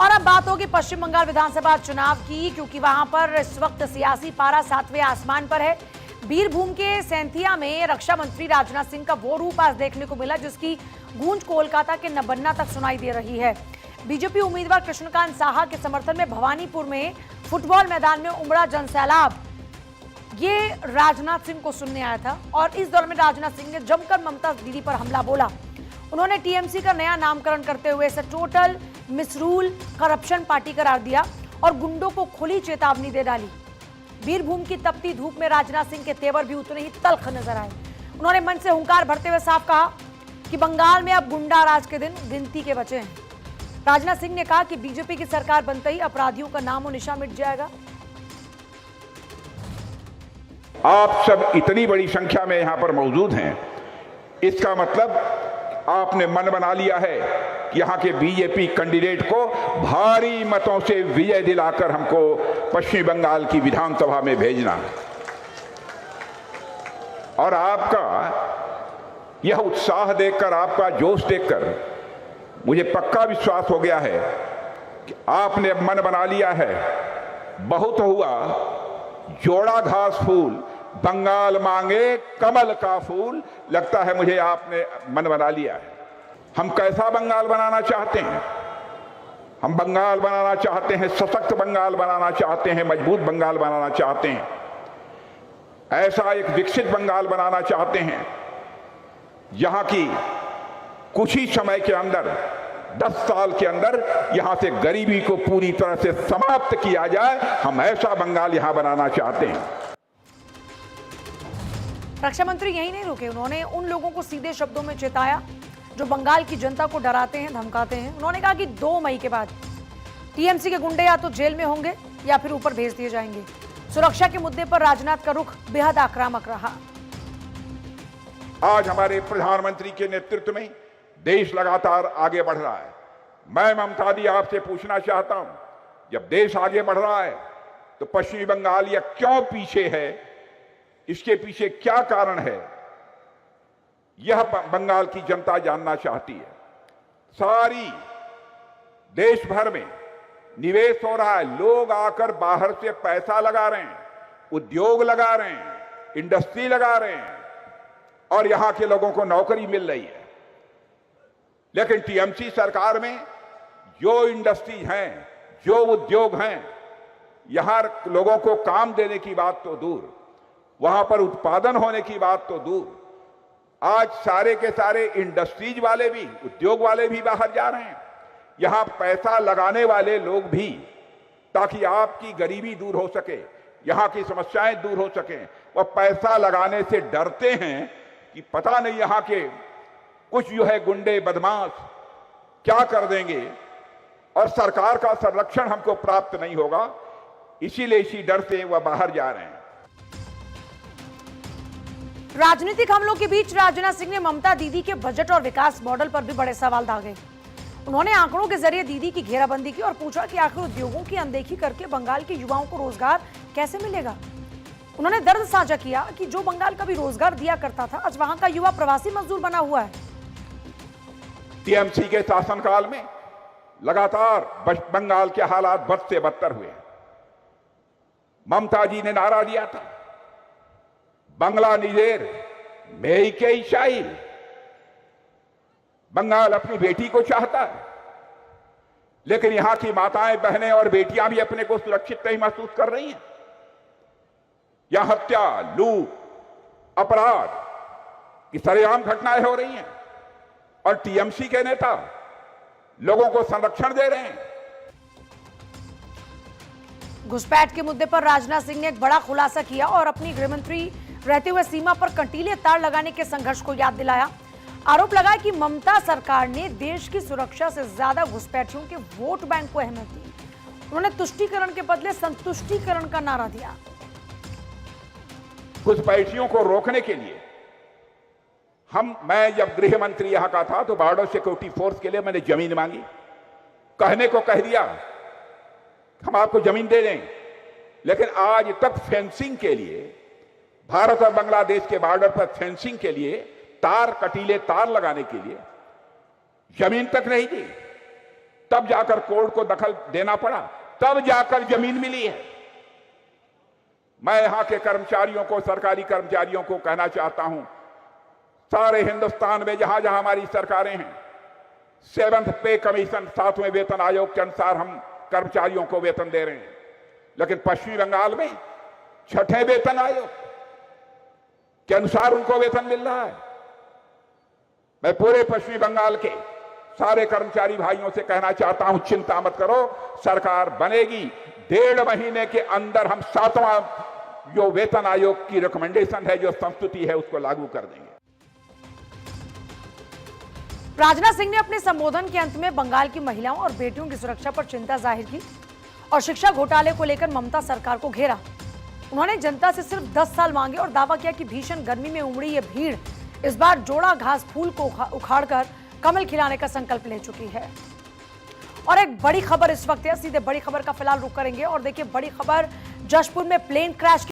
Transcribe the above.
और अब बात होगी पश्चिम बंगाल विधानसभा चुनाव की, क्योंकि वहां पर इस वक्त सियासी पारा 7वें आसमान पर है। बीरभूम के सैंथिया में रक्षा मंत्री राजनाथ सिंह का वो रूप आज देखने को मिला जिसकी गूंज कोलकाता के नबन्ना तक सुनाई दे रही है। बीजेपी उम्मीदवार कृष्णकांत साहा के समर्थन में भवानीपुर में फुटबॉल मैदान में उमड़ा जनसैलाब ये राजनाथ सिंह को सुनने आया था और इस दौरान में राजनाथ सिंह ने जमकर ममता दीदी पर हमला बोला। उन्होंने टीएमसी का नया नामकरण करते हुए इसे टोटल मिसरूल करप्शन पार्टी करार दिया और गुंडों को खुली चेतावनी दे डाली। बीरभूम की तपती धूप में राजनाथ सिंह के तेवर भी उतने ही तल्ख नजर आए। उन्होंने मन से हुंकार भरते हुए साफ कहा कि बंगाल में अब गुंडा राज के दिन गिनती के बचे हैं। राजनाथ सिंह ने कहा कि बीजेपी की सरकार बनते ही अपराधियों का नामो निशान मिट जाएगा। आप सब इतनी बड़ी संख्या में यहां पर मौजूद हैं, इसका मतलब आपने मन बना लिया है कि यहां के बीजेपी कैंडिडेट को भारी मतों से विजय दिलाकर हमको पश्चिम बंगाल की विधानसभा में भेजना। और आपका यह उत्साह देखकर, आपका जोश देखकर मुझे पक्का विश्वास हो गया है कि आपने मन बना लिया है। बहुत हुआ जोड़ा घास फूल, बंगाल मांगे कमल का फूल। लगता है मुझे आपने मन बना लिया है। हम कैसा बंगाल बनाना चाहते हैं? हम बंगाल बनाना चाहते हैं, सशक्त बंगाल बनाना चाहते हैं, मजबूत बंगाल बनाना चाहते हैं। ऐसा एक विकसित बंगाल बनाना चाहते हैं यहां की कुछ ही समय के अंदर, 10 साल के अंदर यहां से गरीबी को पूरी तरह से समाप्त किया जाए। हम ऐसा बंगाल यहां बनाना चाहते हैं। रक्षा मंत्री यही नहीं रुके, उन्होंने उन लोगों को सीधे शब्दों में चेताया जो बंगाल की जनता को डराते हैं, धमकाते हैं। उन्होंने कहा कि 2 मई के बाद टीएमसी के गुंडे या तो जेल में होंगे या फिर ऊपर भेज दिए जाएंगे। सुरक्षा के मुद्दे पर राजनाथ का रुख बेहद आक्रामक रहा। आज हमारे प्रधानमंत्री के नेतृत्व में देश लगातार आगे बढ़ रहा है। मैं ममता दी आपसे पूछना चाहता हूं, जब देश आगे बढ़ रहा है तो पश्चिमी बंगाल यह क्यों पीछे है? इसके पीछे क्या कारण है? यह बंगाल की जनता जानना चाहती है। सारी देश भर में निवेश हो रहा है, लोग आकर बाहर से पैसा लगा रहे हैं, उद्योग लगा रहे हैं, इंडस्ट्री लगा रहे हैं और यहां के लोगों को नौकरी मिल रही है। लेकिन टीएमसी सरकार में जो इंडस्ट्री हैं, जो उद्योग हैं, यहां लोगों को काम देने की बात तो दूर, वहां पर उत्पादन होने की बात तो दूर, आज सारे के सारे इंडस्ट्रीज वाले भी, उद्योग वाले भी बाहर जा रहे हैं। यहां पैसा लगाने वाले लोग भी, ताकि आपकी गरीबी दूर हो सके, यहां की समस्याएं दूर हो सकें, वह पैसा लगाने से डरते हैं कि पता नहीं यहां के कुछ जो है गुंडे बदमाश क्या कर देंगे और सरकार का संरक्षण हमको प्राप्त नहीं होगा। इसीलिए इसी डर से वह बाहर जा रहे हैं। राजनीतिक हमलों के बीच राजनाथ सिंह ने ममता दीदी के बजट और विकास मॉडल पर भी बड़े सवाल दागे। उन्होंने आंकड़ों के जरिए दीदी की घेराबंदी की और पूछा कि आखिर उद्योगों की अनदेखी करके बंगाल के युवाओं को रोजगार कैसे मिलेगा। उन्होंने दर्द साझा किया कि जो बंगाल का भी रोजगार दिया करता था, आज वहां का युवा प्रवासी मजदूर बना हुआ है। टीएमसी के शासनकाल में लगातार बंगाल के हालात बद से बदतर हुए। ममता जी ने नारा दिया था, बंगला निजेर मेई के ईशाई। बंगाल अपनी बेटी को चाहता है, लेकिन यहां की माताएं, बहनें और बेटियां भी अपने को सुरक्षित नहीं महसूस कर रही हैं। यहां हत्या, लूट, अपराध की सरेआम घटनाएं हो रही हैं और टीएमसी के नेता लोगों को संरक्षण दे रहे हैं। घुसपैठ के मुद्दे पर राजनाथ सिंह ने एक बड़ा खुलासा किया और अपनी गृहमंत्री रहते हुए सीमा पर कंटीले तार लगाने के संघर्ष को याद दिलाया। आरोप लगाया कि ममता सरकार ने देश की सुरक्षा से ज्यादा घुसपैठियों के वोट बैंक को अहमियत दी। उन्होंने तुष्टीकरण के बदले संतुष्टीकरण का नारा दिया। घुसपैठियों को रोकने के लिए मैं जब गृह मंत्री यहां का था तो बॉर्डर सिक्योरिटी फोर्स के लिए मैंने जमीन मांगी। कहने को कह दिया हम आपको जमीन दे दें, लेकिन आज तक फेंसिंग के लिए, भारत और बांग्लादेश के बॉर्डर पर फेंसिंग के लिए तार, कटीले तार लगाने के लिए जमीन तक नहीं दी। तब जाकर कोर्ट को दखल देना पड़ा, तब जाकर जमीन मिली है। मैं यहां के कर्मचारियों को, सरकारी कर्मचारियों को कहना चाहता हूं, सारे हिंदुस्तान में जहां जहां हमारी सरकारें हैं, 7th पे कमीशन 7वें वेतन आयोग के अनुसार हम कर्मचारियों को वेतन दे रहे हैं, लेकिन पश्चिमी बंगाल में 6ठे वेतन आयोग के अनुसार उनको वेतन मिल रहा है। मैं पूरे पश्चिमी बंगाल के सारे कर्मचारी भाइयों से कहना चाहता हूं, चिंता मत करो, सरकार बनेगी। 1.5 महीने के अंदर हम 7वां जो वेतन आयोग की रिकमेंडेशन है, जो संस्तुति है, उसको लागू कर देंगे। राजनाथ सिंह ने अपने संबोधन के अंत में बंगाल की महिलाओं और बेटियों की सुरक्षा पर चिंता जाहिर की और शिक्षा घोटाले को लेकर ममता सरकार को घेरा। उन्होंने जनता से सिर्फ 10 साल मांगे और दावा किया कि भीषण गर्मी में उमड़ी ये भीड़ इस बार जोड़ा घास फूल को उखाड़कर कमल खिलाने का संकल्प ले चुकी है। और एक बड़ी खबर इस वक्त है, सीधे बड़ी खबर का फिलहाल रुख करेंगे और देखिए बड़ी खबर, जशपुर में प्लेन क्रैश